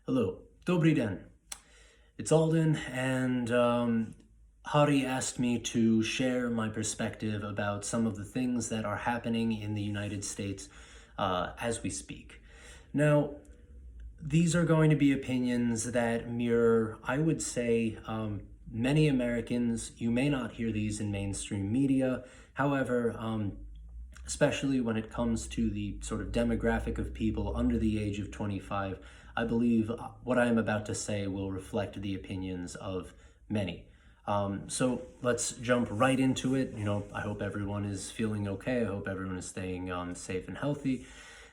Hello, dobry den. It's Alden, and Hari asked me to share my perspective about some of the things that are happening in the United States as we speak. Now, these are going to be opinions that mirror, I would say, many Americans. You may not hear these in mainstream media. However, especially when it comes to the sort of demographic of people under the age of 25, I believe what I am about to say will reflect the opinions of many. So let's jump right into it. I hope everyone is feeling okay. I hope everyone is staying safe and healthy.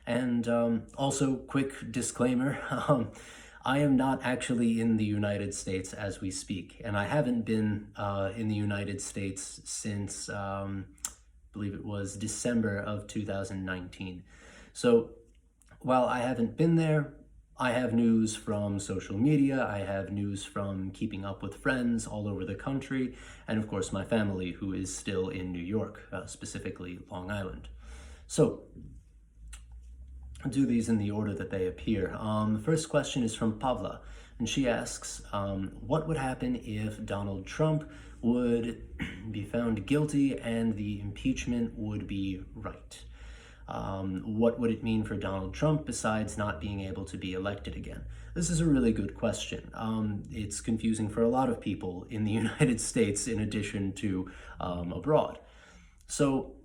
And also, quick disclaimer, I am not actually in the United States as we speak, and I haven't been in the United States since, I believe it was December of 2019. So while I haven't been there, I have news from social media, I have news from keeping up with friends all over the country, and of course my family who is still in New York, specifically Long Island. So I'll do these in the order that they appear. The first question is from Pavla, and she asks, what would happen if Donald Trump would be found guilty and the impeachment would be right? What would it mean for Donald Trump besides not being able to be elected again? This is a really good question. It's confusing for a lot of people in the United States in addition to abroad. So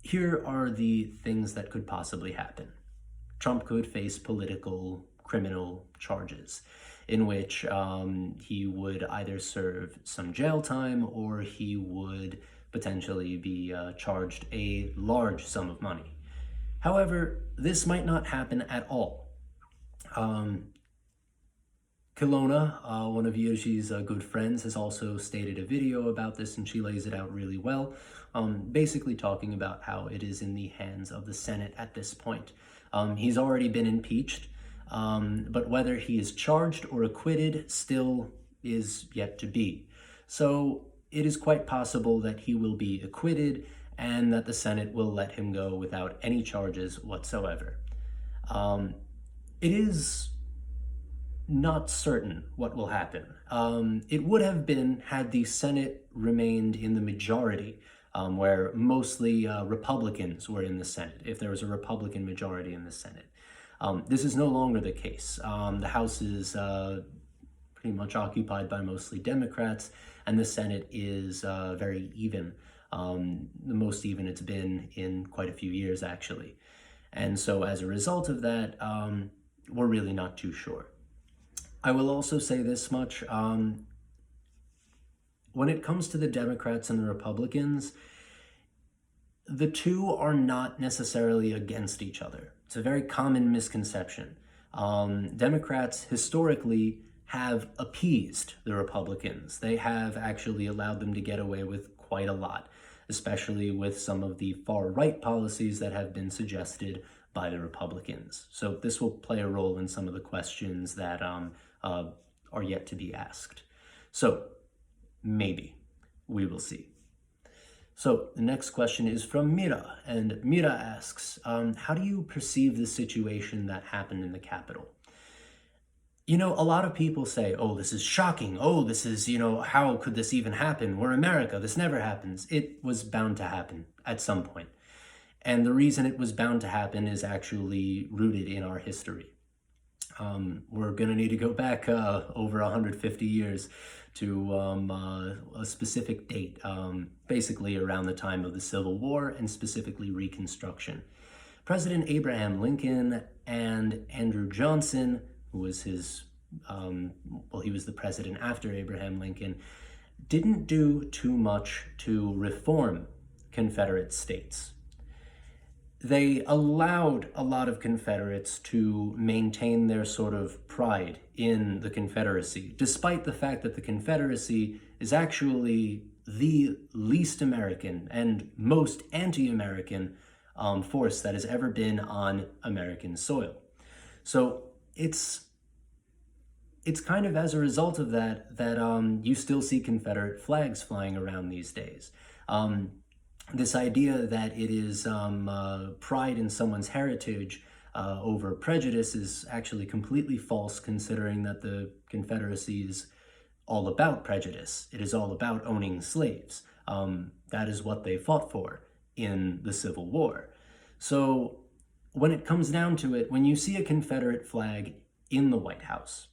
here are the things that could possibly happen. Trump could face political criminal charges in which he would either serve some jail time or he would potentially be charged a large sum of money. However, this might not happen at all. Kylowny, one of Yirji's good friends, has also stated a video about this, and she lays it out really well, basically talking about how it is in the hands of the Senate at this point. He's already been impeached, but whether he is charged or acquitted still is yet to be. So it is quite possible that he will be acquitted and that the Senate will let him go without any charges whatsoever. It is not certain what will happen. It would have been had the Senate remained in the majority, where mostly Republicans were in the Senate, if there was a Republican majority in the Senate. This is no longer the case. The House is pretty much occupied by mostly Democrats, and the Senate is very even. The most even it's been in quite a few years, actually. And so as a result of that, we're really not too sure. I will also say this much. When it comes to the Democrats and the Republicans, the two are not necessarily against each other. It's a very common misconception. Democrats historically have appeased the Republicans. They have actually allowed them to get away with quite a lot, especially with some of the far-right policies that have been suggested by the Republicans. So this will play a role in some of the questions that are yet to be asked. So maybe, we will see. So the next question is from Mira, and Mira asks, how do you perceive the situation that happened in the Capitol? A lot of people say, oh, this is shocking. Oh, this is, how could this even happen? We're America. This never happens. It was bound to happen at some point. And the reason it was bound to happen is actually rooted in our history. We're going to need to go back over 150 years to a specific date, basically around the time of the Civil War and specifically Reconstruction. President Abraham Lincoln and Andrew Johnson, who was his, he was the president after Abraham Lincoln, didn't do too much to reform Confederate states. They allowed a lot of Confederates to maintain their sort of pride in the Confederacy, despite the fact that the Confederacy is actually the least American and most anti-American force that has ever been on American soil. So it's kind of as a result of that you still see Confederate flags flying around these days. This idea that it is pride in someone's heritage over prejudice is actually completely false, considering that the Confederacy is all about prejudice. It is all about owning slaves. That is what they fought for in the Civil War. So when it comes down to it, when you see a Confederate flag in the White House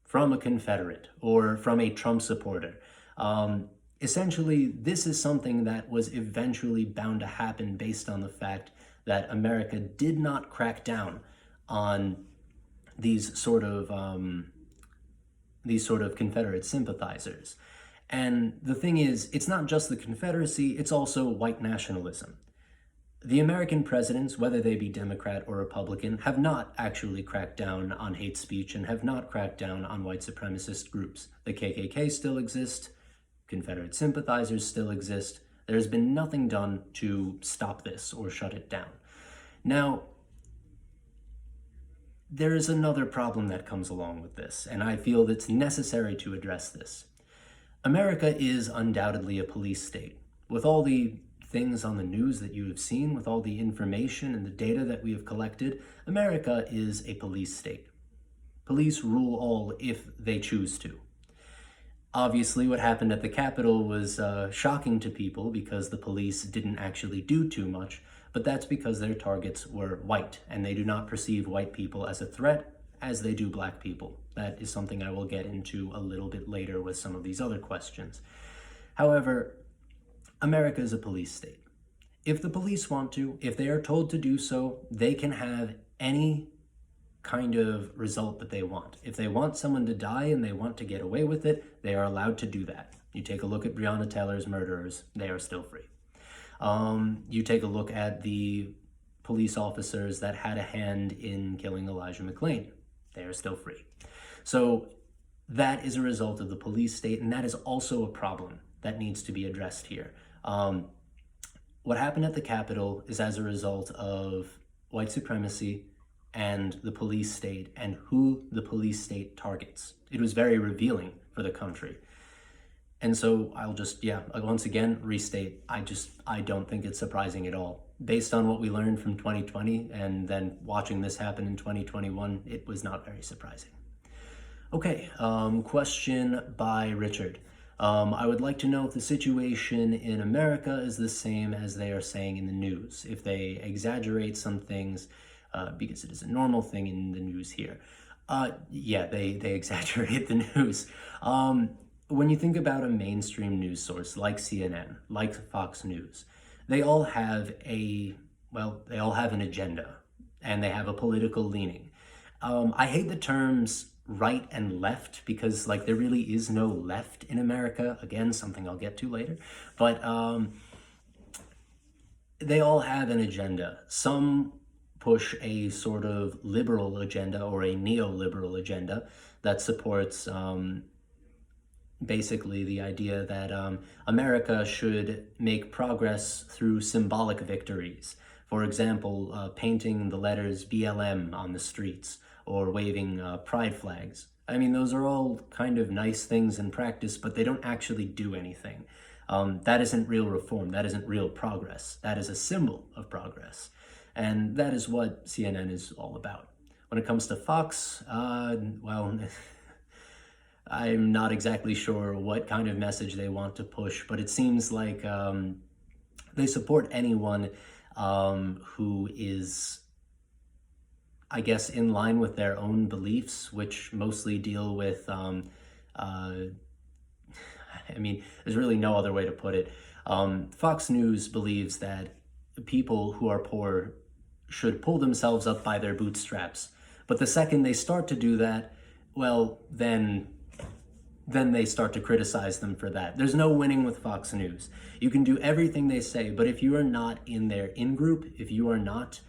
from a Confederate or from a Trump supporter, essentially this is something that was eventually bound to happen based on the fact that America did not crack down on these sort of Confederate sympathizers. And the thing is, it's not just the Confederacy, it's also white nationalism. The American presidents, whether they be Democrat or Republican, have not actually cracked down on hate speech and have not cracked down on white supremacist groups. The KKK still exist, Confederate sympathizers still exist. There's been nothing done to stop this or shut it down. Now, there is another problem that comes along with this, and I feel it's necessary to address this. America is undoubtedly a police state. With all the things on the news that you have seen, with all the information and the data that we have collected, America is a police state. Police rule all if they choose to. Obviously, what happened at the Capitol was shocking to people because the police didn't actually do too much, but that's because their targets were white, and they do not perceive white people as a threat as they do black people. That is something I will get into a little bit later with some of these other questions. However, America is a police state. If the police want to, if they are told to do so, they can have any kind of result that they want. If they want someone to die and they want to get away with it, they are allowed to do that. You take a look at Breonna Taylor's murderers, they are still free. You take a look at the police officers that had a hand in killing Elijah McClain, they are still free. So that is a result of the police state, and that is also a problem that needs to be addressed here. What happened at the Capitol is as a result of white supremacy and the police state and who the police state targets. It was very revealing for the country. And so I'll just, once again, restate, I don't think it's surprising at all. Based on what we learned from 2020 and then watching this happen in 2021, it was not very surprising. Okay, question by Richard. I would like to know if the situation in America is the same as they are saying in the news, if they exaggerate some things, because it is a normal thing in the news here. They exaggerate the news. When you think about a mainstream news source like CNN, like Fox News, they all have an agenda, and they have a political leaning. I hate the terms right and left because there really is no left in America. Again, something I'll get to later. But they all have an agenda. Some push a sort of liberal agenda or a neoliberal agenda that supports basically the idea that America should make progress through symbolic victories. For example, painting the letters BLM on the streets or waving pride flags. I mean, those are all kind of nice things in practice, but they don't actually do anything. That isn't real reform. That isn't real progress. That is a symbol of progress. And that is what CNN is all about. When it comes to Fox, I'm not exactly sure what kind of message they want to push, but it seems like they support anyone who is, I guess, in line with their own beliefs, which mostly deal with, there's really no other way to put it. Fox News believes that people who are poor should pull themselves up by their bootstraps. But the second they start to do that, then they start to criticize them for that. There's no winning with Fox News. You can do everything they say, but if you are not in their in-group, if you are not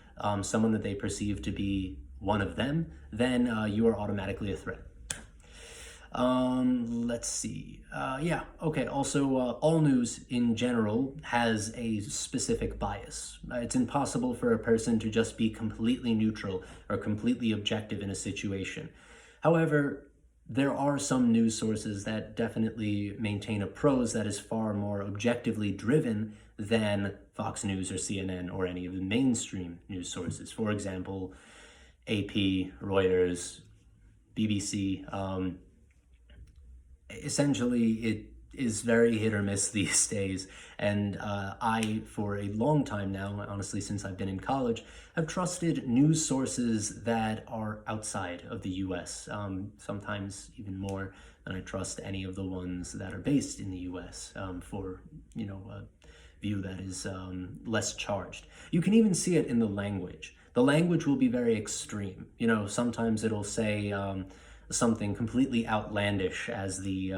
someone that they perceive to be one of them, then you are automatically a threat. Let's see. Also, all news in general has a specific bias. It's impossible for a person to just be completely neutral or completely objective in a situation. However, there are some news sources that definitely maintain a prose that is far more objectively driven than Fox News or CNN or any of the mainstream news sources. For example, AP, Reuters, BBC. Essentially, it is very hit or miss these days. And I, for a long time now, honestly, since I've been in college, have trusted news sources that are outside of the US, sometimes even more than I trust any of the ones that are based in the US for, a view that is less charged. You can even see it in the language. The language will be very extreme. Sometimes it'll say something completely outlandish as the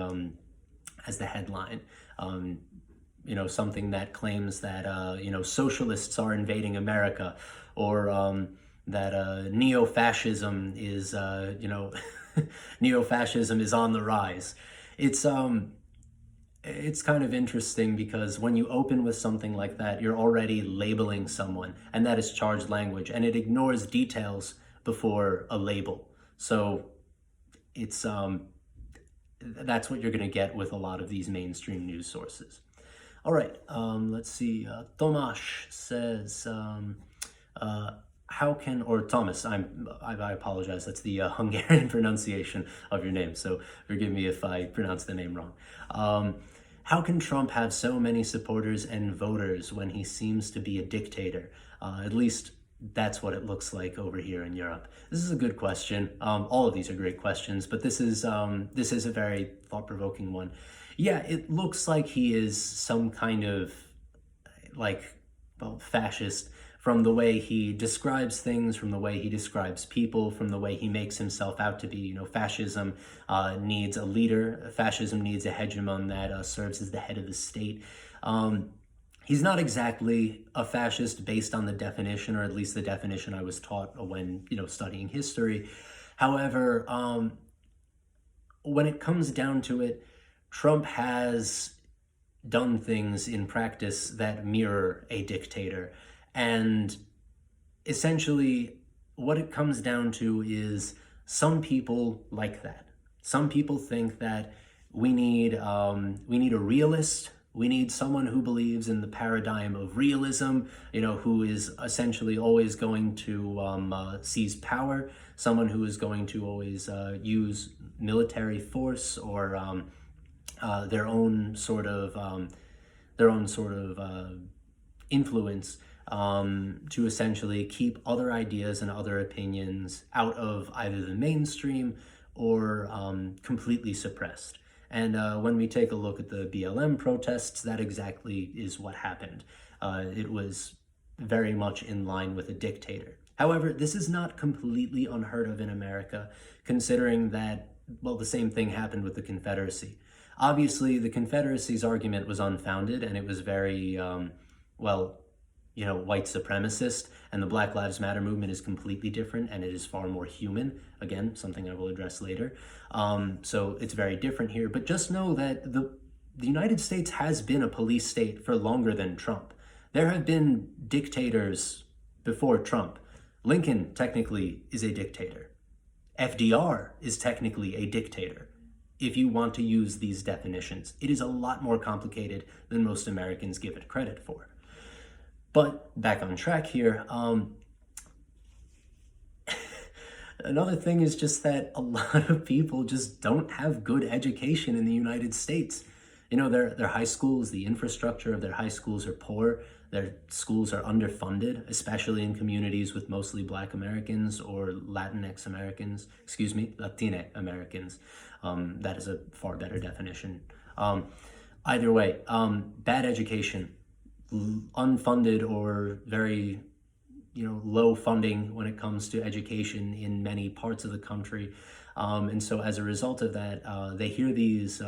headline. Something that claims that socialists are invading America, or that neo-fascism is neo-fascism is on the rise. It's kind of interesting because when you open with something like that, you're already labeling someone, and that is charged language, and it ignores details before a label. So it's that's what you're going to get with a lot of these mainstream news sources. All right, let's see. Tomáš says, how can, or Thomas, I apologize, that's the Hungarian pronunciation of your name, so forgive me if I pronounce the name wrong. How can Trump have so many supporters and voters when he seems to be a dictator? At least that's what it looks like over here in Europe. This is a good question. All of these are great questions, but this is a very thought-provoking one. Yeah, it looks like he is some kind of fascist, from the way he describes things, from the way he describes people, from the way he makes himself out to be. Fascism needs a leader. Fascism needs a hegemon that serves as the head of the state. He's not exactly a fascist based on the definition, or at least the definition I was taught when, studying history. However, when it comes down to it, Trump has done things in practice that mirror a dictator. And essentially, what it comes down to is some people like that. Some people think that we need a realist. We need someone who believes in the paradigm of realism, who is essentially always going to seize power, someone who is going to always use military force or their own sort of influence to essentially keep other ideas and other opinions out of either the mainstream or completely suppressed. And when we take a look at the BLM protests, that exactly is what happened. It was very much in line with a dictator. However, this is not completely unheard of in America, considering that, the same thing happened with the Confederacy. Obviously, the Confederacy's argument was unfounded, and it was very, white supremacist, and the Black Lives Matter movement is completely different, and it is far more human. Again, something I will address later. So it's very different here, but just know that the United States has been a police state for longer than Trump. There have been dictators before Trump. Lincoln technically is a dictator. FDR is technically a dictator. If you want to use these definitions, it is a lot more complicated than most Americans give it credit for. But back on track here, another thing is just that a lot of people just don't have good education in the United States. Their high schools, the infrastructure of their high schools are poor. Their schools are underfunded, especially in communities with mostly Black Americans or Latinx Americans, Latine Americans. That is a far better definition. Either way, bad education, unfunded or very, low funding when it comes to education in many parts of the country. And so as a result of that, they hear these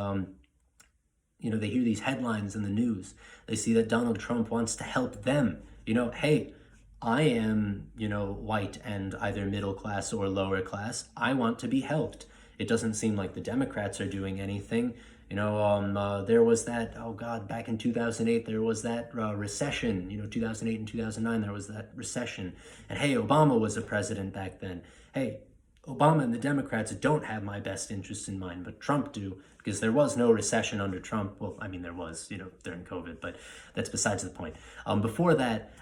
headlines in the news. They see that Donald Trump wants to help them. Hey, I am, white and either middle class or lower class. I want to be helped. It doesn't seem like the Democrats are doing anything. There was that, back in 2008, there was that recession, 2008 and 2009, there was that recession. And hey, Obama was a president back then. Hey, Obama and the Democrats don't have my best interests in mind, but Trump do, because there was no recession under Trump. Well, I mean, there was, during COVID, but that's besides the point. Before that,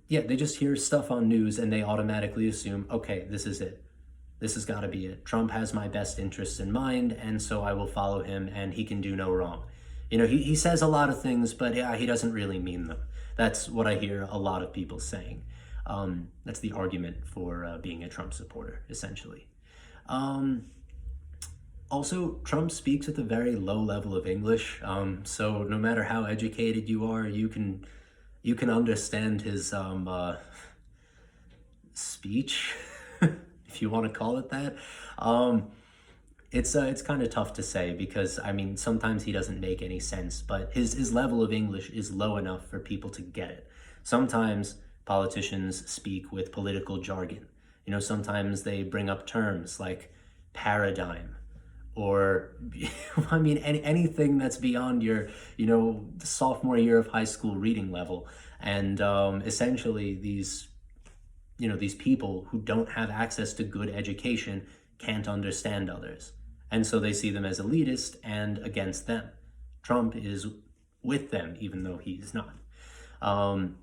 they just hear stuff on news and they automatically assume, okay, this is it. This has got to be it. Trump has my best interests in mind, and so I will follow him, and he can do no wrong. He says a lot of things, but yeah, he doesn't really mean them. That's what I hear a lot of people saying. That's the argument for being a Trump supporter, essentially. Also, Trump speaks with a very low level of English, so no matter how educated you are, you can understand his speech, if you want to call it that. It's kind of tough to say because, I mean, sometimes he doesn't make any sense, but his level of English is low enough for people to get it. Sometimes politicians speak with political jargon. Sometimes they bring up terms like paradigm or, I mean, anything that's beyond your, the sophomore year of high school reading level. And essentially these people who don't have access to good education can't understand others. And so they see them as elitist and against them. Trump is with them, even though he's not. And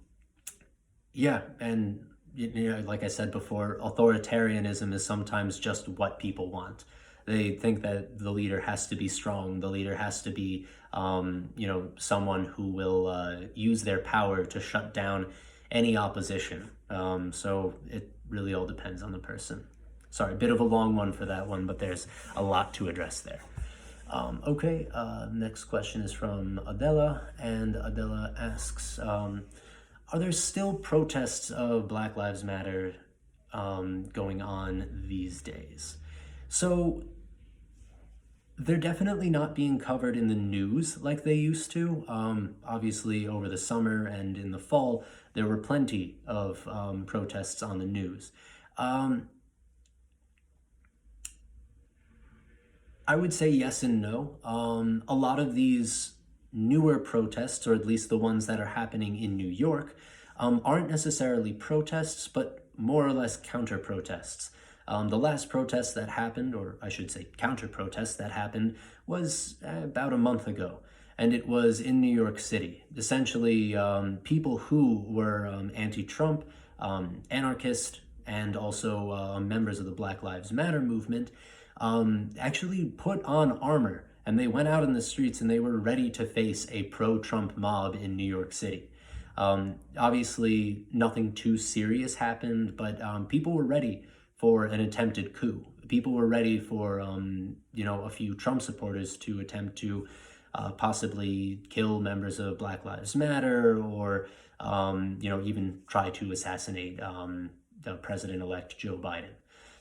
like I said before, authoritarianism is sometimes just what people want. They think that the leader has to be strong. The leader has to be, someone who will use their power to shut down any opposition. So it really all depends on the person. Sorry, a bit of a long one for that one, but there's a lot to address there. Next question is from Adela, and Adela asks, are there still protests of Black Lives Matter going on these days? So they're definitely not being covered in the news like they used to. Obviously, over the summer and in the fall, there were plenty of protests on the news. I would say yes and no. A lot of these newer protests, or at least the ones that are happening in New York, aren't necessarily protests, but more or less counter-protests. The last protest that happened, or I should say counter-protest that happened, was about a month ago, and it was in New York City. Essentially, people who were anti-Trump, anarchist, and also members of the Black Lives Matter movement, actually put on armor, and they went out in the streets and they were ready to face a pro-Trump mob in New York City. Obviously, nothing too serious happened, but people were ready for an attempted coup. People were ready for, a few Trump supporters to attempt to possibly kill members of Black Lives Matter or, even try to assassinate the president-elect Joe Biden.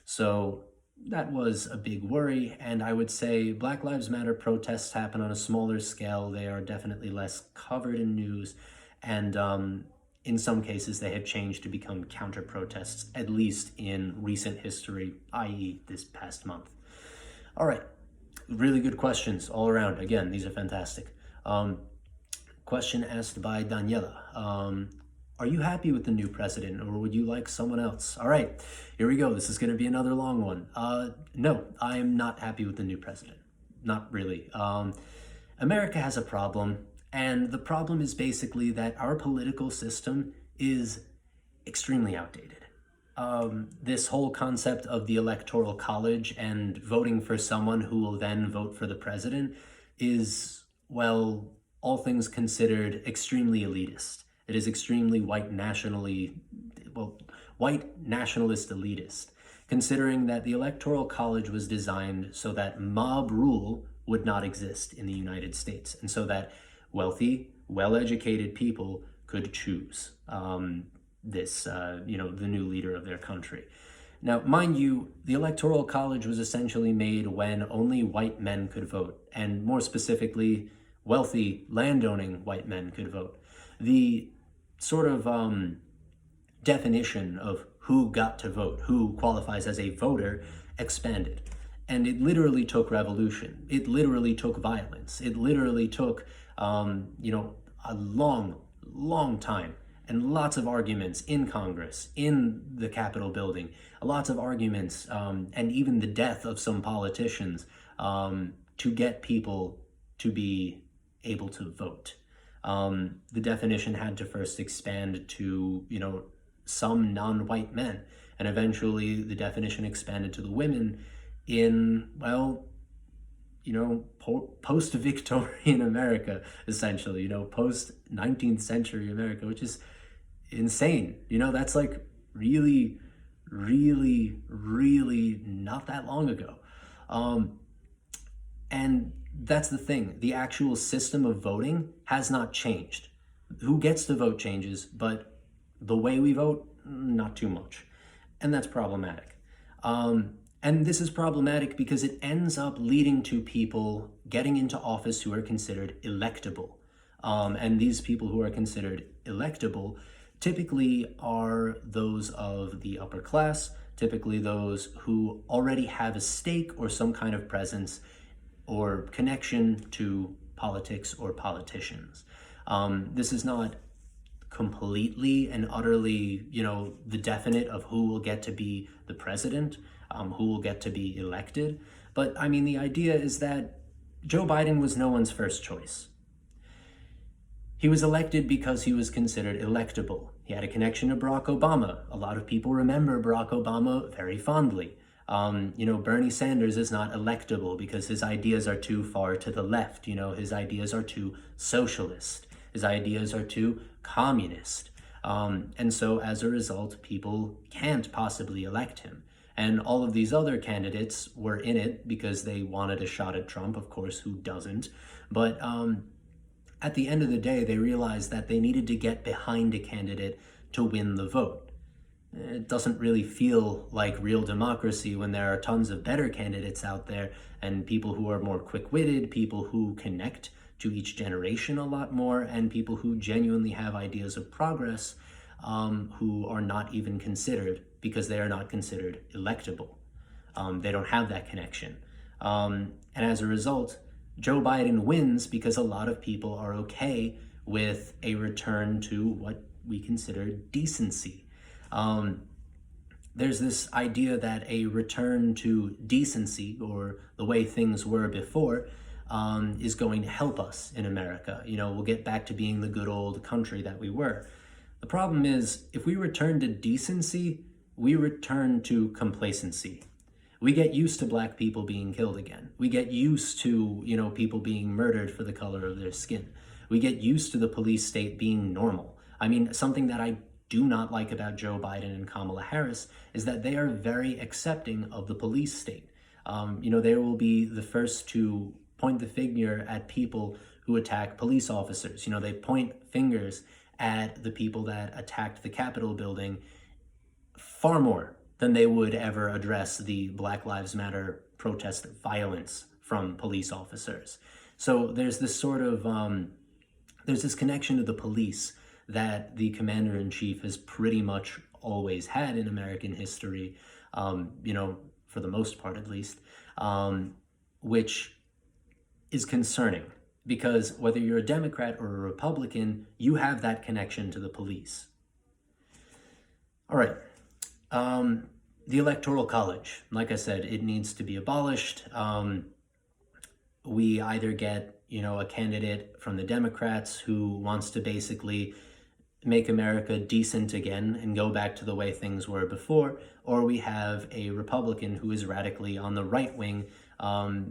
So that was a big worry, and I would say Black Lives Matter protests happen on a smaller scale. They are definitely less covered in news, and in some cases they have changed to become counter-protests, at least in recent history, i.e. this past month. All right, really good questions all around. Again, these are fantastic. Question asked by Daniela. Are you happy with the new president, or would you like someone else? All right, here we go. This is going to be another long one. No, I am not happy with the new president. Not really. America has a problem, and the problem is basically that our political system is extremely outdated. This whole concept of the Electoral College and voting for someone who will then vote for the president is, well, all things considered, extremely elitist. It is extremely white nationalist elitist, considering that the Electoral College was designed so that mob rule would not exist in the United States, and so that wealthy, well-educated people could choose the new leader of their country. Now, mind you, the Electoral College was essentially made when only white men could vote, and more specifically, wealthy, landowning white men could vote. The sort of definition of who got to vote, who qualifies as a voter, expanded. And it literally took revolution. It literally took violence. It literally took, a long, long time and lots of arguments in Congress, in the Capitol building, lots of arguments, and even the death of some politicians to get people to be able to vote. The definition had to first expand to, some non-white men, and eventually the definition expanded to the women in, post-Victorian America, essentially, post-19th century America, which is insane. That's like really, really, really not that long ago. And that's the thing. The actual system of voting has not changed. Who gets to vote changes, but the way we vote, not too much. And that's problematic. And this is problematic because it ends up leading to people getting into office who are considered electable. And these people who are considered electable typically are those of the upper class, typically those who already have a stake or some kind of presence or connection to politics or politicians. This is not completely and utterly, the definite of who will get to be the president, who will get to be elected. But I mean, the idea is that Joe Biden was no one's first choice. He was elected because he was considered electable. He had a connection to Barack Obama. A lot of people remember Barack Obama very fondly. Bernie Sanders is not electable because his ideas are too far to the left. His ideas are too socialist. His ideas are too communist. And so as a result, people can't possibly elect him. And all of these other candidates were in it because they wanted a shot at Trump. Of course, who doesn't? But at the end of the day, they realized that they needed to get behind a candidate to win the vote. It doesn't really feel like real democracy when there are tons of better candidates out there and people who are more quick-witted, people who connect to each generation a lot more, and people who genuinely have ideas of progress who are not even considered because they are not considered electable. They don't have that connection. And as a result, Joe Biden wins because a lot of people are okay with a return to what we consider decency. There's this idea that a return to decency, or the way things were before, is going to help us in America. We'll get back to being the good old country that we were. The problem is, if we return to decency, we return to complacency. We get used to black people being killed again. We get used to, people being murdered for the color of their skin. We get used to the police state being normal. I mean, something that I do not like about Joe Biden and Kamala Harris is that they are very accepting of the police state. They will be the first to point the finger at people who attack police officers. They point fingers at the people that attacked the Capitol building far more than they would ever address the Black Lives Matter protest violence from police officers. So there's this sort of, there's this connection to the police that the commander-in-chief has pretty much always had in American history, for the most part at least, which is concerning because whether you're a Democrat or a Republican, you have that connection to the police. All right. The Electoral College, like I said, it needs to be abolished. We either get, a candidate from the Democrats who wants to basically make America decent again and go back to the way things were before, or we have a Republican who is radically on the right wing,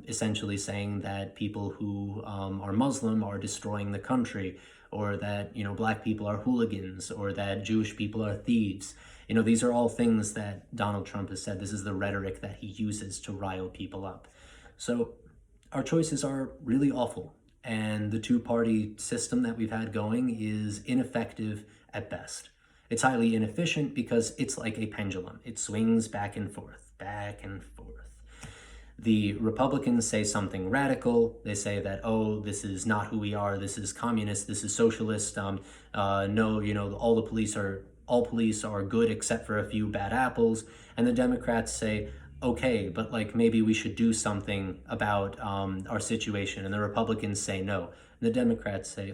essentially saying that people who are Muslim are destroying the country, or that, black people are hooligans, or that Jewish people are thieves. These are all things that Donald Trump has said. This is the rhetoric that he uses to rile people up. So our choices are really awful. And the two-party system that we've had going is ineffective at best. It's highly inefficient because it's like a pendulum. It swings back and forth, back and forth. The Republicans say something radical. They say that, this is not who we are. This is communist. This is socialist. No, all police are good except for a few bad apples. And the Democrats say, okay, but maybe we should do something about our situation. And the Republicans say no. And the Democrats say,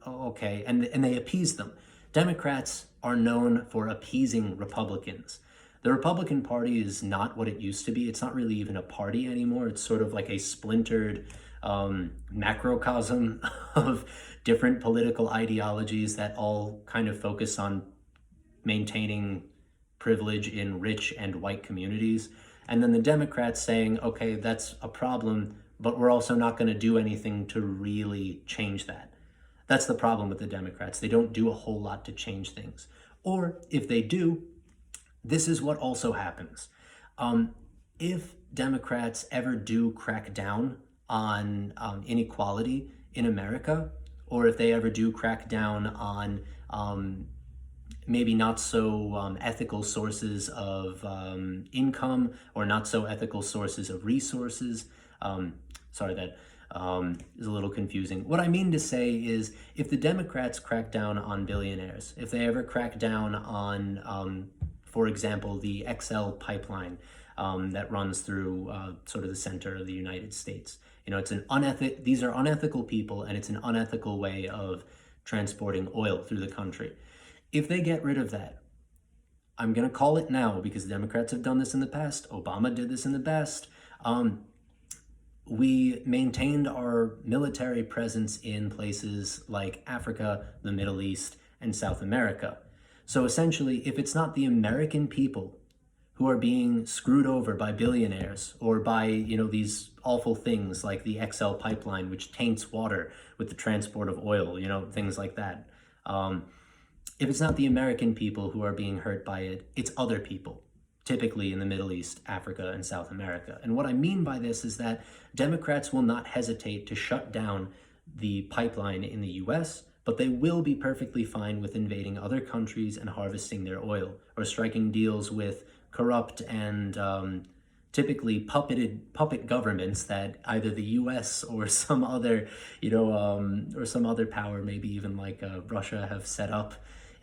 okay. And they appease them. Democrats are known for appeasing Republicans. The Republican Party is not what it used to be. It's not really even a party anymore. It's sort of like a splintered macrocosm of different political ideologies that all kind of focus on maintaining privilege in rich and white communities. And then the Democrats saying, okay, that's a problem, but we're also not going to do anything to really change that. That's the problem with the Democrats. They don't do a whole lot to change things. Or if they do, this is what also happens. If Democrats ever do crack down on inequality in America, or if they ever do crack down on maybe not so ethical sources of income, or not so ethical sources of resources. Sorry, that is a little confusing. What I mean to say is, if the Democrats crack down on billionaires, if they ever crack down on, for example, the XL pipeline that runs through sort of the center of the United States, you know, it's an these are unethical people, and it's an unethical way of transporting oil through the country. If they get rid of that, I'm going to call it now because Democrats have done this in the past. Obama did this in the past. We maintained our military presence in places like Africa, the Middle East, and South America. So essentially, if it's not the American people who are being screwed over by billionaires, or by, you know, these awful things like the XL pipeline, which taints water with the transport of oil, you know, things like that. If it's not the American people who are being hurt by it, it's other people, typically in the Middle East, Africa, and South America. And what I mean by this is that Democrats will not hesitate to shut down the pipeline in the US, but they will be perfectly fine with invading other countries and harvesting their oil, or striking deals with corrupt and typically puppet governments that either the US or some other, you know, or some other power, maybe even like Russia, have set up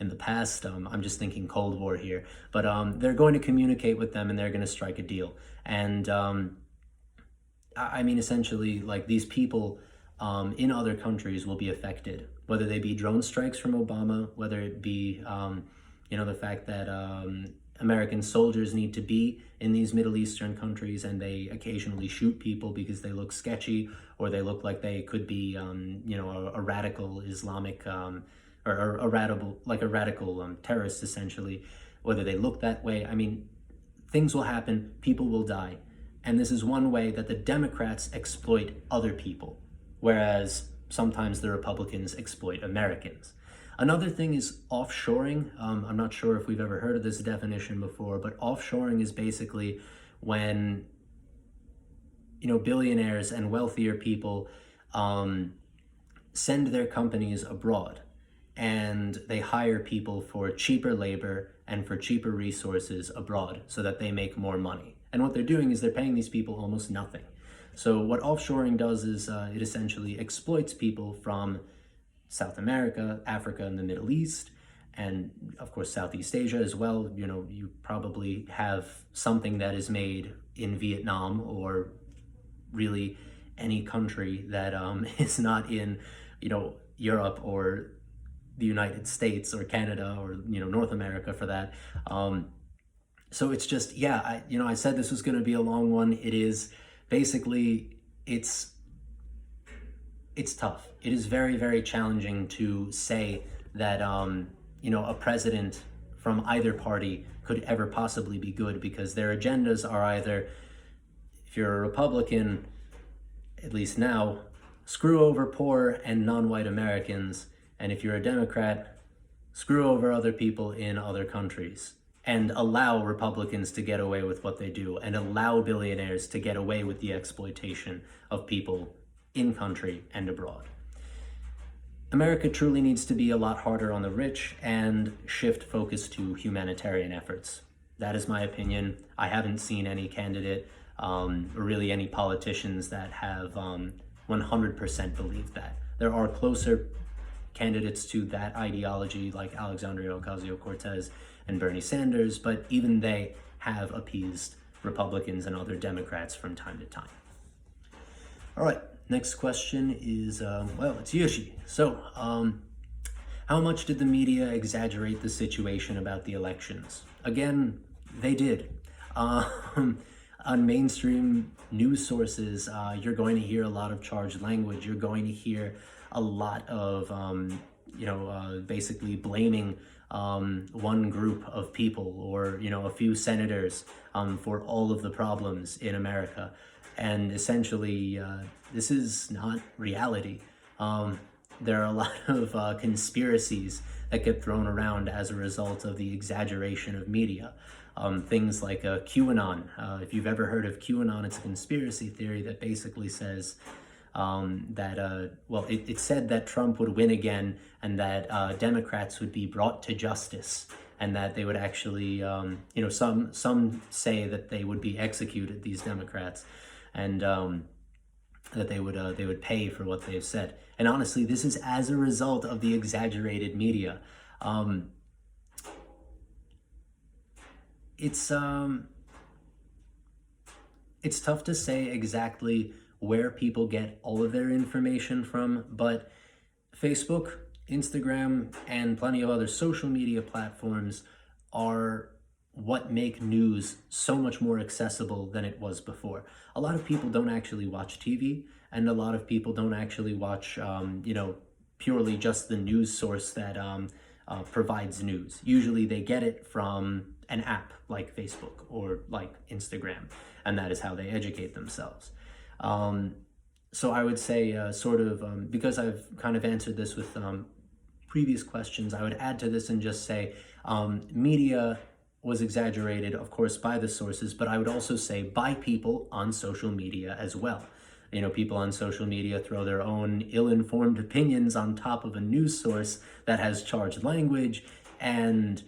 in the past. I'm just thinking Cold War here, but they're going to communicate with them, and they're going to strike a deal. And I mean, essentially, like, these people in other countries will be affected, whether they be drone strikes from Obama, whether it be, you know, the fact that American soldiers need to be in these Middle Eastern countries, and they occasionally shoot people because they look sketchy, or they look like they could be, you know, a radical Islamic, or a radical terrorist, essentially, whether they look that way. I mean, things will happen, people will die. And this is one way that the Democrats exploit other people, whereas sometimes the Republicans exploit Americans. Another thing is offshoring. I'm not sure if we've ever heard of this definition before, but offshoring is basically when, you know, billionaires and wealthier people send their companies abroad, and they hire people for cheaper labor and for cheaper resources abroad so that they make more money. And what they're doing is they're paying these people almost nothing. So what offshoring does is it essentially exploits people from South America, Africa, and the Middle East, and of course Southeast Asia as well. You know, you probably have something that is made in Vietnam, or really any country that is not in, you know, Europe or the United States or Canada, or, you know, North America for that. So it's just, yeah, I said this was going to be a long one. It is basically, it's tough. It is very, very challenging to say that, you know, a president from either party could ever possibly be good, because their agendas are either, if you're a Republican, at least now, screw over poor and non-white Americans, and if you're a Democrat, screw over other people in other countries, and allow Republicans to get away with what they do, and allow billionaires to get away with the exploitation of people in country and abroad. America truly needs to be a lot harder on the rich and shift focus to humanitarian efforts. That is my opinion. I haven't seen any candidate or really any politicians that have 100% believed that. There are closer candidates to that ideology, like Alexandria Ocasio-Cortez and Bernie Sanders, but even they have appeased Republicans and other Democrats from time to time. All right, next question is, well, it's Yoshi. So, How much did the media exaggerate the situation about the elections? Again, they did. On mainstream news sources, you're going to hear a lot of charged language. You're going to hear a lot of, basically blaming one group of people or, a few senators for all of the problems in America. And essentially, this is not reality. There are a lot of conspiracies that get thrown around as a result of the exaggeration of media. Things like QAnon. If you've ever heard of QAnon, it's a conspiracy theory that basically says it said that Trump would win again and that Democrats would be brought to justice and that they would actually, some say that they would be executed, these Democrats, and that they would pay for what they've said. And honestly, this is as a result of the exaggerated media. It's tough to say exactly where people get all of their information from, but Facebook, Instagram, and plenty of other social media platforms are what make news so much more accessible than it was before. A lot of people don't actually watch TV, and a lot of people don't actually watch, purely just the news source that provides news. Usually they get it from an app like Facebook or like Instagram, and that is how they educate themselves. So I would say because I've kind of answered this with previous questions, I would add to this and just say media was exaggerated, of course, by the sources, but I would also say by people on social media as well. People on social media throw their own ill-informed opinions on top of a news source that has charged language, and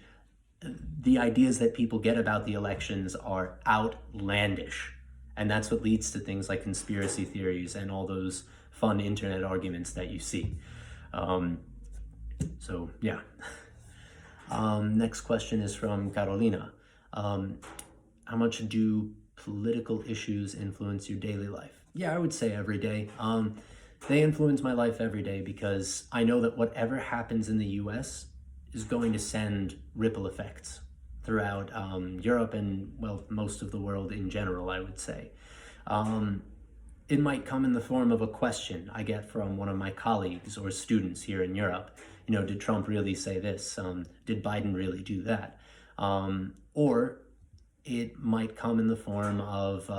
the ideas that people get about the elections are outlandish. And that's what leads to things like conspiracy theories and all those fun internet arguments that you see. Next question is from Carolina. How much do political issues influence your daily life? Yeah, I would say every day. They influence my life every day because I know that whatever happens in the US is going to send ripple effects throughout Europe and, well, most of the world in general, I would say. It might come in the form of a question I get from one of my colleagues or students here in Europe. Did Trump really say this? Did Biden really do that? Or it might come in the form of,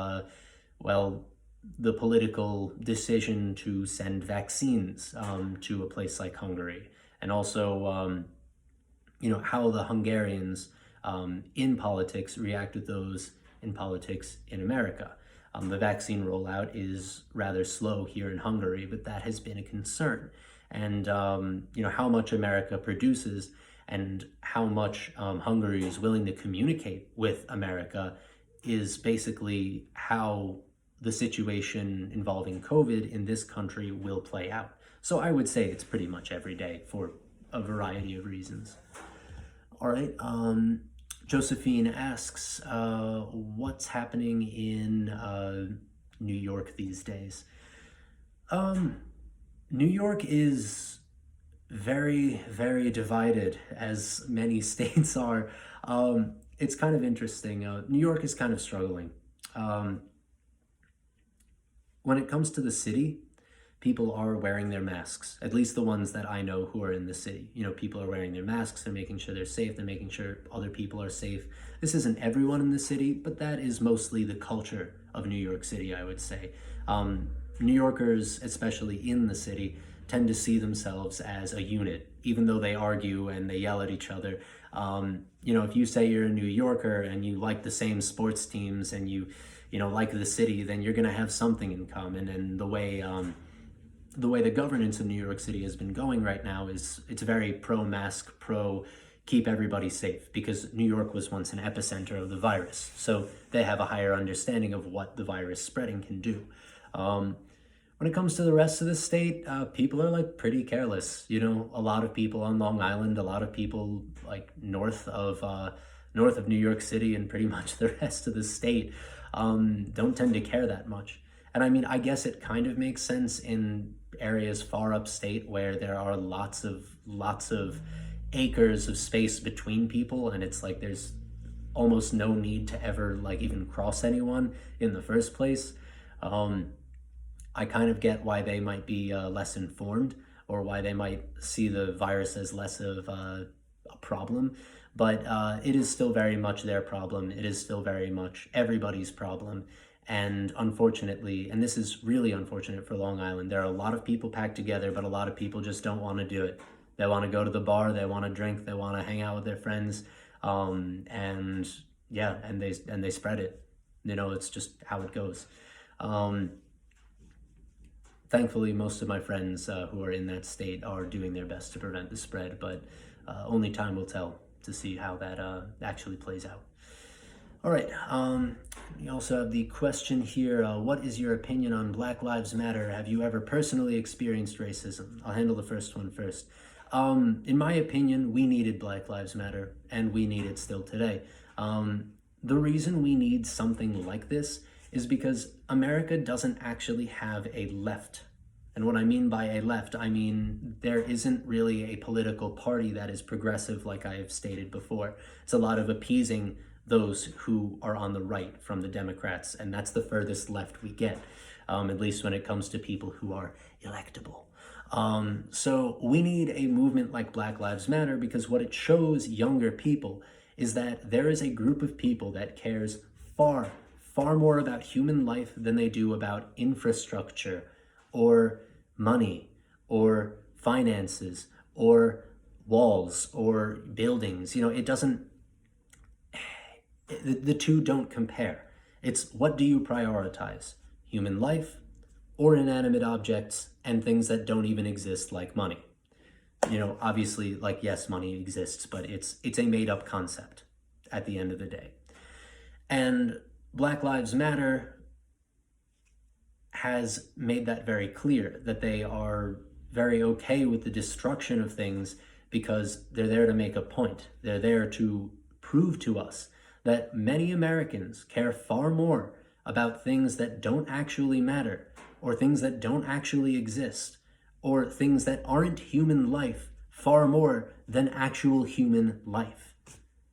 the political decision to send vaccines to a place like Hungary. And also, how the Hungarians in politics react to those in politics in America. The vaccine rollout is rather slow here in Hungary, but that has been a concern. And, how much America produces and how much Hungary is willing to communicate with America is basically how the situation involving COVID in this country will play out. So I would say it's pretty much every day for a variety of reasons. All right, Josephine asks, what's happening in New York these days? New York is very, very divided, as many states are. It's kind of interesting. New York is kind of struggling. When it comes to the city, people are wearing their masks, at least the ones that I know who are in the city. People are wearing their masks, they're making sure they're safe, they're making sure other people are safe. This isn't everyone in the city, but that is mostly the culture of New York City, I would say. New Yorkers, especially in the city, tend to see themselves as a unit, even though they argue and they yell at each other. If you say you're a New Yorker and you like the same sports teams and you like the city, then you're gonna have something in common. And the way the governance of New York City has been going right now is it's very pro-mask, pro-keep everybody safe, because New York was once an epicenter of the virus. So they have a higher understanding of what the virus spreading can do. When it comes to the rest of the state, people are pretty careless. A lot of people on Long Island, a lot of people north of New York City and pretty much the rest of the state don't tend to care that much. And I mean, I guess it kind of makes sense in areas far upstate where there are lots of acres of space between people, and it's like there's almost no need to ever like even cross anyone in the first place. I kind of get why they might be less informed, or why they might see the virus as less of a problem, but it is still very much their problem. It is still very much everybody's problem. And unfortunately, and this is really unfortunate for Long Island, there are a lot of people packed together, but a lot of people just don't want to do it. They want to go to the bar, they want to drink, they want to hang out with their friends, and yeah, and they spread it. You know, it's just how it goes. Thankfully, most of my friends who are in that state are doing their best to prevent the spread, but only time will tell to see how that actually plays out. All right, we also have the question here, what is your opinion on Black Lives Matter? Have you ever personally experienced racism? I'll handle the first one first. In my opinion, we needed Black Lives Matter, and we need it still today. The reason we need something like this is because America doesn't actually have a left. And what I mean by a left, I mean there isn't really a political party that is progressive, like I have stated before. It's a lot of appeasing those who are on the right from the Democrats, and that's the furthest left we get, at least when it comes to people who are electable. So we need a movement like Black Lives Matter, because what it shows younger people is that there is a group of people that cares far more about human life than they do about infrastructure or money or finances or walls or buildings. You know, it doesn't, the two don't compare. It's what do you prioritize? Human life or inanimate objects and things that don't even exist, like money. You know, obviously, like, yes, money exists, but it's a made-up concept at the end of the day. And Black Lives Matter has made that very clear, that they are very okay with the destruction of things because they're there to make a point. They're there to prove to us that many Americans care far more about things that don't actually matter, or things that don't actually exist, or things that aren't human life, far more than actual human life.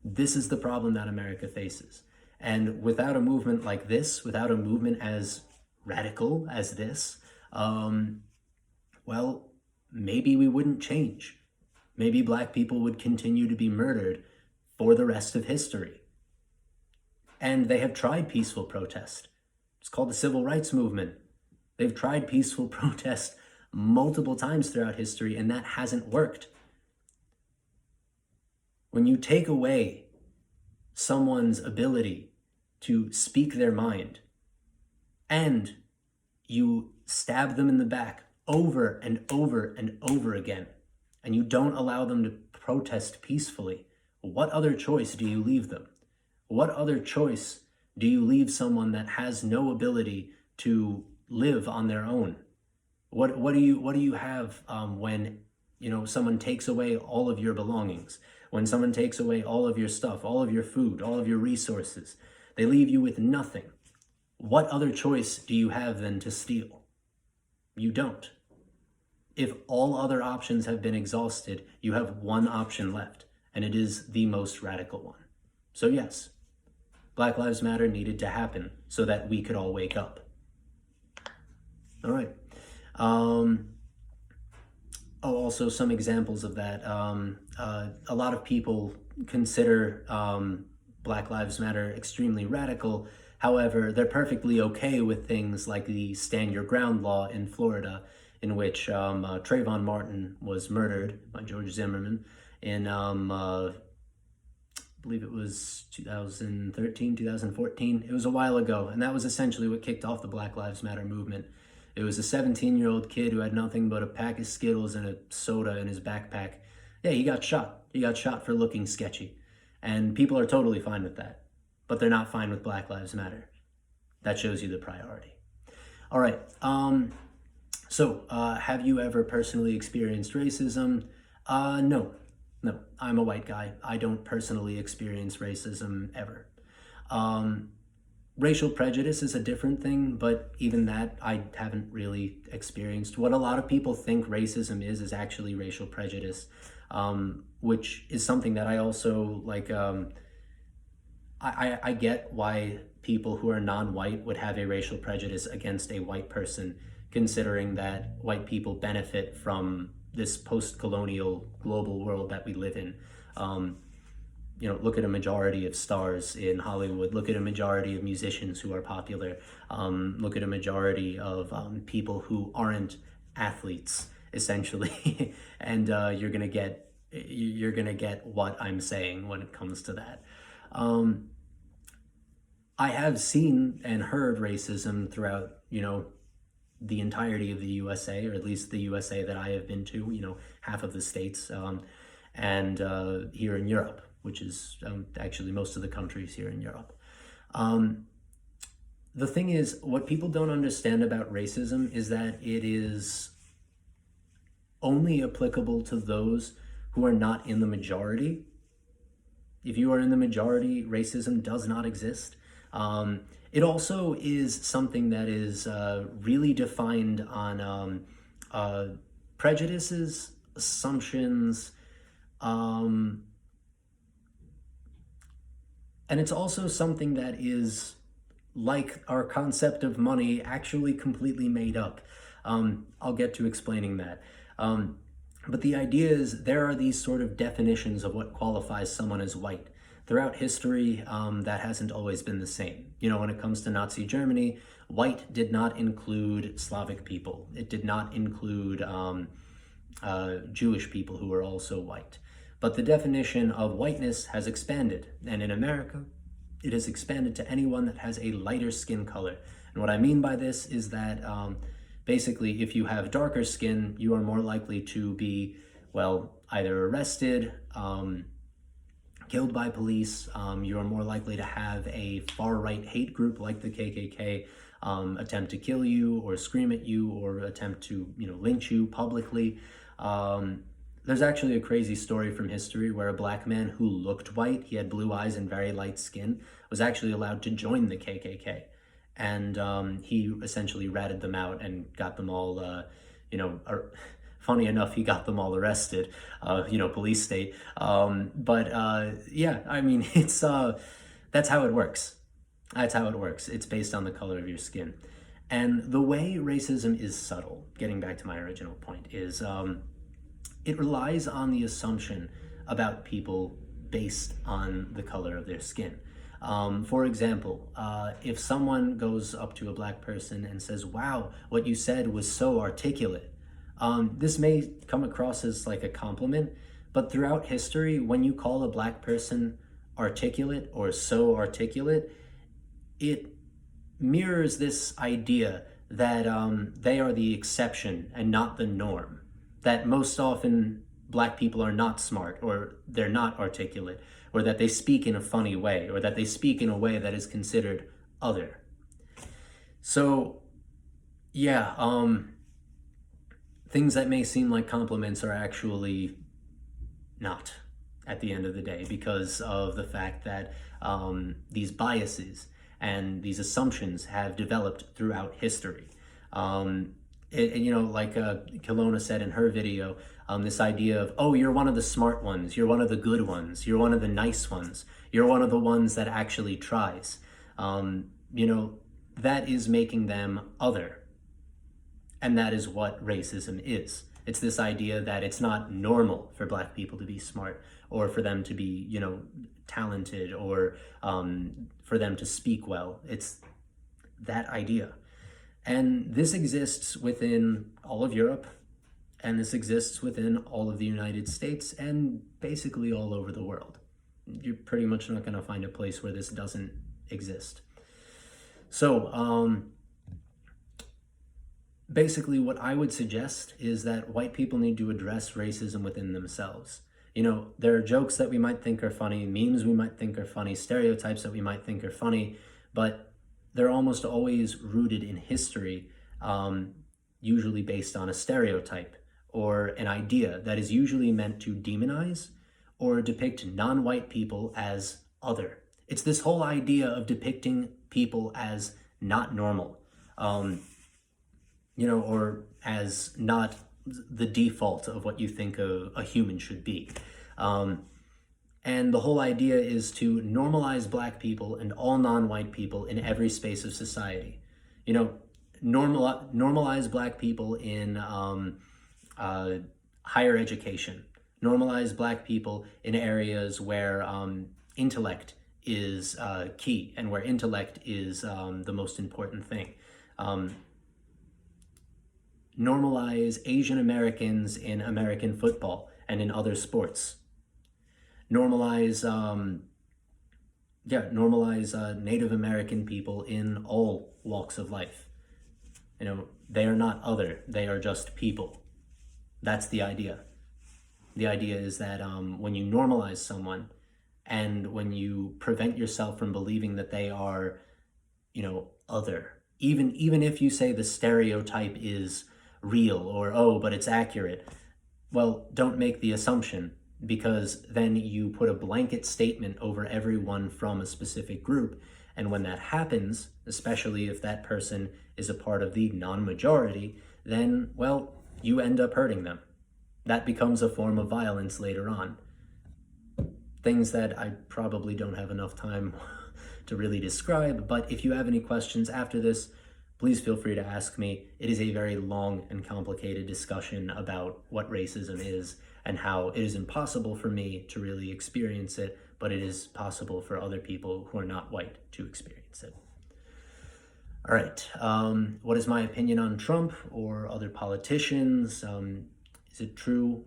This is the problem that America faces. And without a movement like this, without a movement as radical as this, well, maybe we wouldn't change. Maybe Black people would continue to be murdered for the rest of history. And they have tried peaceful protest. It's called the Civil Rights Movement. They've tried peaceful protest multiple times throughout history, and that hasn't worked. When you take away someone's ability to speak their mind, and you stab them in the back over and over and over again, and you don't allow them to protest peacefully, what other choice do you leave them? What other choice do you leave someone that has no ability to live on their own? What do you have when, you know, someone takes away all of your belongings, when someone takes away all of your stuff, all of your food, all of your resources? They leave you with nothing. What other choice do you have than to steal? You don't. If all other options have been exhausted, you have one option left, and it is the most radical one. So yes, Black Lives Matter needed to happen so that we could all wake up. All right. Also some examples of that. A lot of people consider Black Lives Matter extremely radical. However, they're perfectly okay with things like the Stand Your Ground law in Florida, in which Trayvon Martin was murdered by George Zimmerman in, I believe it was 2013, 2014. It was a while ago, and that was essentially what kicked off the Black Lives Matter movement. It was a 17-year-old kid who had nothing but a pack of Skittles and a soda in his backpack. Yeah, he got shot. He got shot for looking sketchy. And people are totally fine with that. But they're not fine with Black Lives Matter. That shows you the priority. All right. So have you ever personally experienced racism? No. I'm a white guy. I don't personally experience racism ever. Racial prejudice is a different thing, but even that I haven't really experienced. What a lot of people think racism is actually racial prejudice, which is something that I also like. I get why people who are non-white would have a racial prejudice against a white person, considering that white people benefit from this post-colonial global world that we live in. Look at a majority of stars in Hollywood. Look at a majority of musicians who are popular. Look at a majority of people who aren't athletes, essentially, and you're gonna get what I'm saying when it comes to that. I have seen and heard racism throughout, the entirety of the USA, or at least the USA that I have been to, half of the states, and here in Europe, which is actually most of the countries here in Europe. The thing is, what people don't understand about racism is that it is only applicable to those who are not in the majority. If you are in the majority, racism does not exist. It also is something that is really defined on prejudices, assumptions, and it's also something that is, like our concept of money, actually completely made up. I'll get to explaining that. But the idea is there are these sort of definitions of what qualifies someone as white. Throughout history, that hasn't always been the same. When it comes to Nazi Germany, white did not include Slavic people. It did not include Jewish people who were also white. But the definition of whiteness has expanded. And in America, it has expanded to anyone that has a lighter skin color. And what I mean by this is that basically, if you have darker skin, you are more likely to be, either arrested, killed by police. You are more likely to have a far-right hate group like the KKK attempt to kill you or scream at you or attempt to, lynch you publicly. There's actually a crazy story from history where a black man who looked white, he had blue eyes and very light skin, was actually allowed to join the KKK. And he essentially ratted them out and got them all, funny enough, he got them all arrested, police state. It's, that's how it works. That's how it works. It's based on the color of your skin. And the way racism is subtle, getting back to my original point, is it relies on the assumption about people based on the color of their skin. For example, if someone goes up to a black person and says, "Wow, what you said was so articulate," this may come across as like a compliment, but throughout history, when you call a black person articulate or so articulate, it mirrors this idea that they are the exception and not the norm. That most often black people are not smart, or they're not articulate, or that they speak in a funny way, or that they speak in a way that is considered other. So, things that may seem like compliments are actually not at the end of the day, because of the fact that these biases and these assumptions have developed throughout history. Like Kylowny said in her video, this idea of, oh, you're one of the smart ones, you're one of the good ones, you're one of the nice ones, you're one of the ones that actually tries. That is making them other. And that is what racism is. It's this idea that it's not normal for black people to be smart, or for them to be, talented, or for them to speak well. It's that idea. And this exists within all of Europe, and this exists within all of the United States, and basically all over the world. You're pretty much not going to find a place where this doesn't exist. So, basically what I would suggest is that white people need to address racism within themselves. There are jokes that we might think are funny, memes we might think are funny, stereotypes that we might think are funny, but they're almost always rooted in history, usually based on a stereotype or an idea that is usually meant to demonize or depict non-white people as other, It's this whole idea of depicting people as not normal, or as not the default of what you think a human should be. And the whole idea is to normalize Black people and all non-white people in every space of society. Normalize Black people in higher education. Normalize Black people in areas where intellect is key and where intellect is the most important thing. Normalize Asian Americans in American football and in other sports. Normalize Native American people in all walks of life. They are not other, they are just people. That's the idea. The idea is that when you normalize someone and when you prevent yourself from believing that they are, other, even if you say the stereotype is real or, but it's accurate, well, don't make the assumption, because then you put a blanket statement over everyone from a specific group. And when that happens, especially if that person is a part of the non-majority, then, well, you end up hurting them. That becomes a form of violence later on. Things that I probably don't have enough time to really describe, but if you have any questions after this, please feel free to ask me. It is a very long and complicated discussion about what racism is and how it is impossible for me to really experience it, but it is possible for other people who are not white to experience it. All right, what is my opinion on Trump or other politicians? Is it true,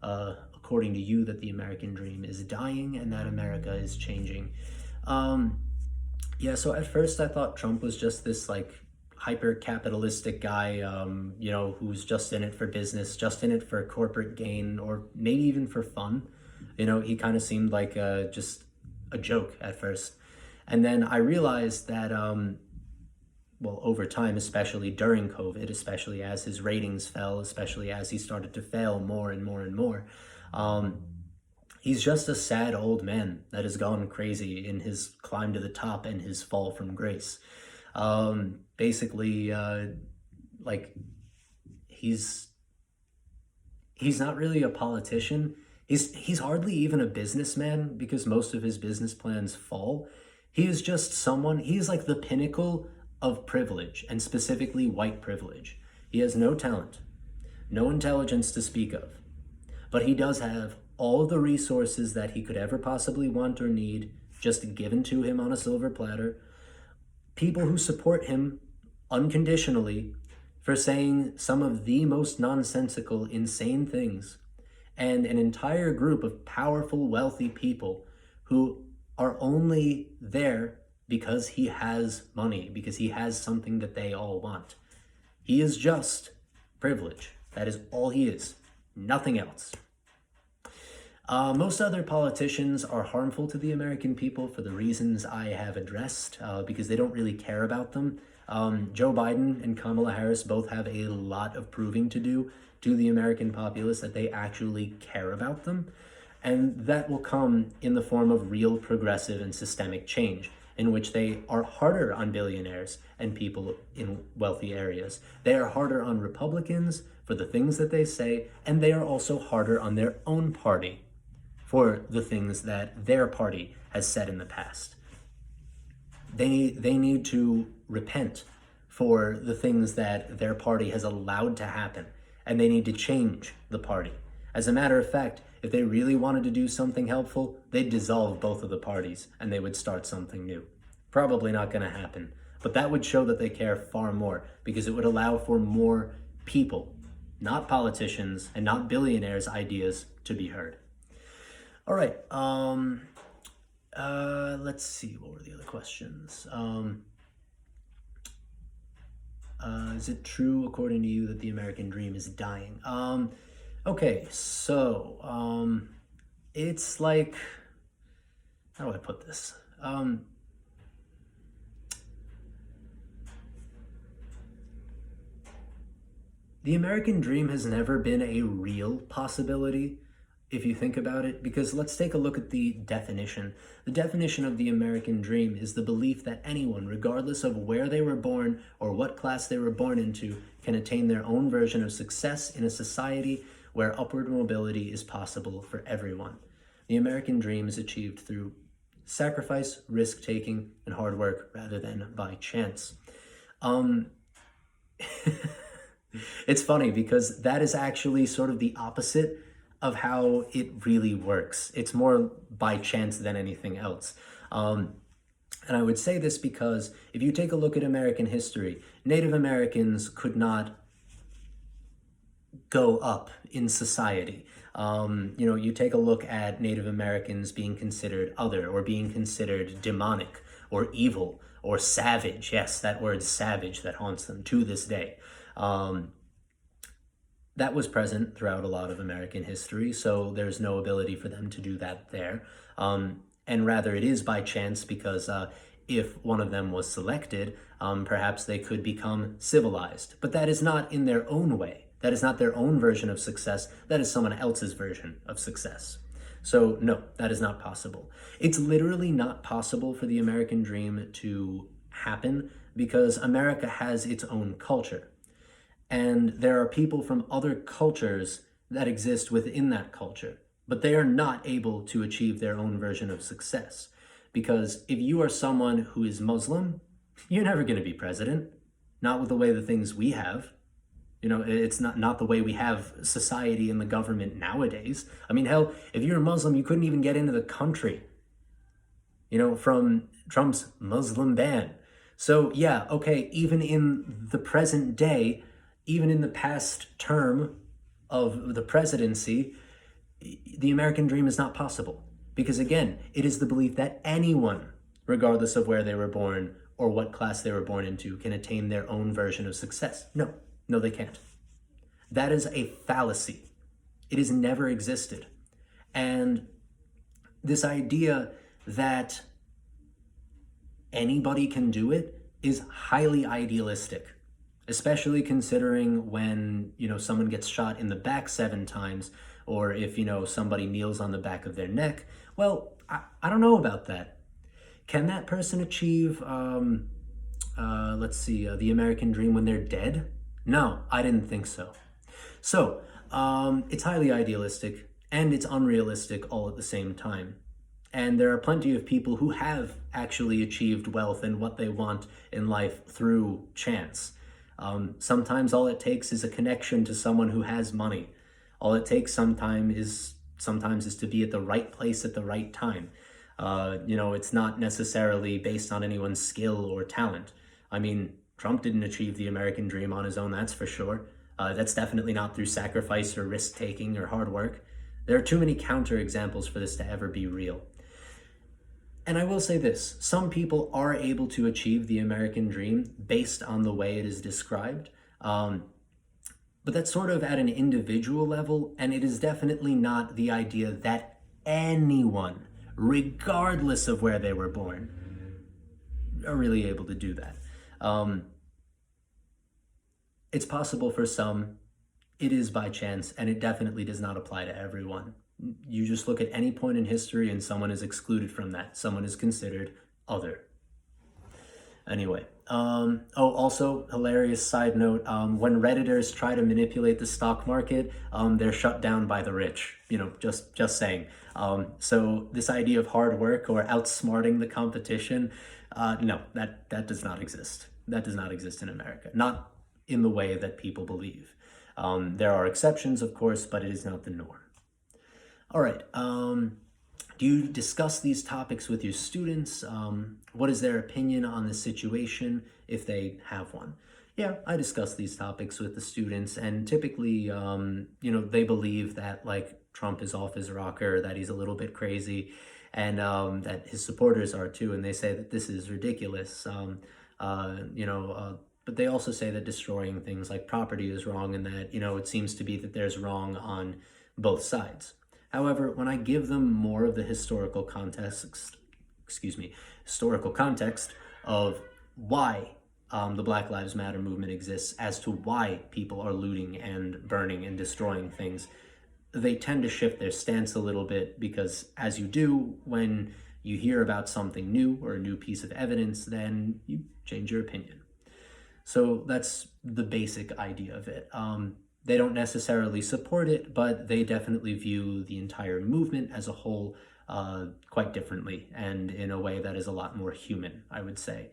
according to you, that the American dream is dying and that America is changing? So at first I thought Trump was just this hyper-capitalistic guy, who's just in it for business, just in it for corporate gain, or maybe even for fun. He kind of seemed like just a joke at first. And then I realized that, over time, especially during COVID, especially as his ratings fell, especially as he started to fail more and more and more, he's just a sad old man that has gone crazy in his climb to the top and his fall from grace. He's not really a politician. He's hardly even a businessman, because most of his business plans fall. He is just someone, he's like the pinnacle of privilege, and specifically white privilege. He has no talent, no intelligence to speak of, but he does have all of the resources that he could ever possibly want or need, just given to him on a silver platter. People who support him unconditionally for saying some of the most nonsensical, insane things, and an entire group of powerful, wealthy people who are only there because he has money, because he has something that they all want. He is just privilege. That is all he is, nothing else. Most other politicians are harmful to the American people for the reasons I have addressed, because they don't really care about them. Joe Biden and Kamala Harris both have a lot of proving to do to the American populace that they actually care about them. And that will come in the form of real progressive and systemic change, in which they are harder on billionaires and people in wealthy areas. They are harder on Republicans for the things that they say, and they are also harder on their own party for the things that their party has said in the past. They need to repent for the things that their party has allowed to happen, and they need to change the party. As a matter of fact, if they really wanted to do something helpful, they'd dissolve both of the parties and they would start something new. Probably not going to happen, but that would show that they care far more, because it would allow for more people, not politicians and not billionaires' ideas, to be heard. All right, let's see, what were the other questions? Is it true, according to you, that the American dream is dying? Okay, so, it's like, how do I put this? The American dream has never been a real possibility. if you think about it, because let's take a look at the definition. The definition of the American dream is the belief that anyone, regardless of where they were born or what class they were born into, can attain their own version of success in a society where upward mobility is possible for everyone. The American dream is achieved through sacrifice, risk-taking, and hard work rather than by chance. It's funny because that is actually sort of the opposite of how it really works. It's more by chance than anything else. And I would say this because if you take a look at American history, Native Americans could not go up in society. You take a look at Native Americans being considered other, or being considered demonic or evil or savage. Yes, that word savage that haunts them to this day. That was present throughout a lot of American history, so there's no ability for them to do that there. And rather it is by chance because if one of them was selected, perhaps they could become civilized. But that is not in their own way. That is not their own version of success. That is someone else's version of success. So no, that is not possible. It's literally not possible for the American dream to happen because America has its own culture. And there are people from other cultures that exist within that culture, but they are not able to achieve their own version of success. Because if you are someone who is Muslim, you're never going to be president. Not with the way the things we have. It's not the way we have society and the government nowadays. I mean, hell, if you're a Muslim, you couldn't even get into the country, from Trump's Muslim ban. So yeah, okay, even in the present day, even in the past term of the presidency, the American dream is not possible. Because again, it is the belief that anyone, regardless of where they were born or what class they were born into, can attain their own version of success. No, they can't. That is a fallacy. It has never existed. And this idea that anybody can do it is highly idealistic, especially considering when, someone gets shot in the back 7 times, or if, somebody kneels on the back of their neck. Well, I don't know about that. Can that person achieve, the American dream when they're dead? No, I didn't think so. So, it's highly idealistic and it's unrealistic all at the same time. And there are plenty of people who have actually achieved wealth and what they want in life through chance. Sometimes all it takes is a connection to someone who has money. All it takes sometimes is to be at the right place at the right time. It's not necessarily based on anyone's skill or talent. I mean, Trump didn't achieve the American dream on his own, that's for sure. That's definitely not through sacrifice or risk-taking or hard work. There are too many counterexamples for this to ever be real. And I will say this, some people are able to achieve the American dream based on the way it is described, but that's sort of at an individual level, and it is definitely not the idea that anyone, regardless of where they were born, are really able to do that. It's possible for some, it is by chance, and it definitely does not apply to everyone. You just look at any point in history and someone is excluded from that. Someone is considered other. Anyway, also, hilarious side note, when Redditors try to manipulate the stock market, they're shut down by the rich, just saying. So this idea of hard work or outsmarting the competition, no, that does not exist. That does not exist in America, not in the way that people believe. There are exceptions, of course, but it is not the norm. All right, do you discuss these topics with your students? What is their opinion on the situation, if they have one? Yeah, I discuss these topics with the students, and typically, they believe that, Trump is off his rocker, that he's a little bit crazy, and that his supporters are too, and they say that this is ridiculous. But they also say that destroying things like property is wrong, and that, it seems to be that there's wrong on both sides. However, when I give them more of the historical context of why the Black Lives Matter movement exists, as to why people are looting and burning and destroying things, they tend to shift their stance a little bit, because as you do when you hear about something new or a new piece of evidence, then you change your opinion. So that's the basic idea of it. They don't necessarily support it, but they definitely view the entire movement as a whole quite differently, and in a way that is a lot more human, I would say.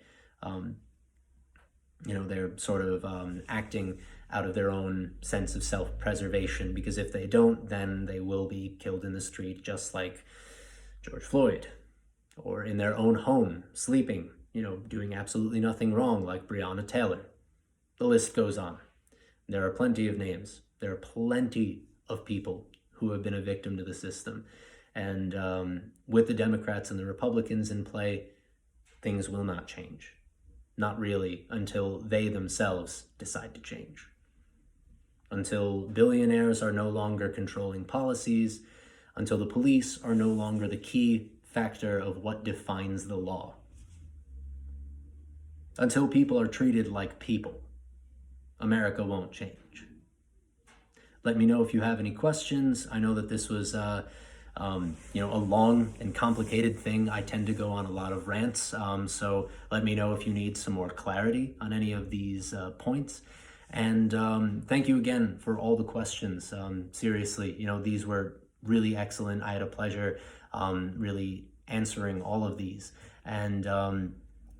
They're sort of acting out of their own sense of self-preservation, because if they don't, then they will be killed in the street, just like George Floyd, or in their own home, sleeping, doing absolutely nothing wrong, like Breonna Taylor. The list goes on. There are plenty of names. There are plenty of people who have been a victim to the system. And with the Democrats and the Republicans in play, things will not change. Not really until they themselves decide to change. Until billionaires are no longer controlling policies, until the police are no longer the key factor of what defines the law. Until people are treated like people, America won't change. Let me know if you have any questions. I know that this was a long and complicated thing. I tend to go on a lot of rants, so let me know if you need some more clarity on any of these points. And thank you again for all the questions. Seriously, these were really excellent. I had a pleasure really answering all of these. And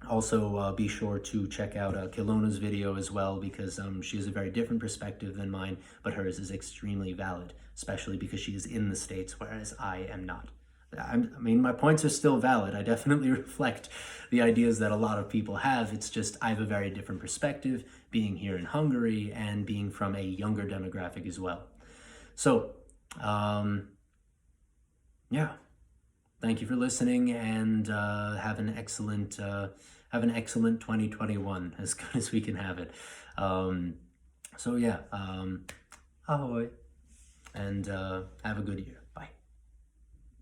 also be sure to check out Kylowny's video as well, because she has a very different perspective than mine, but hers is extremely valid, especially because she is in the States, whereas I am not. My points are still valid. I definitely reflect the ideas that a lot of people have. It's just I have a very different perspective, being here in Hungary and being from a younger demographic as well. So, thank you for listening, and have an excellent 2021, as good as we can have it. Ahoy, and have a good year.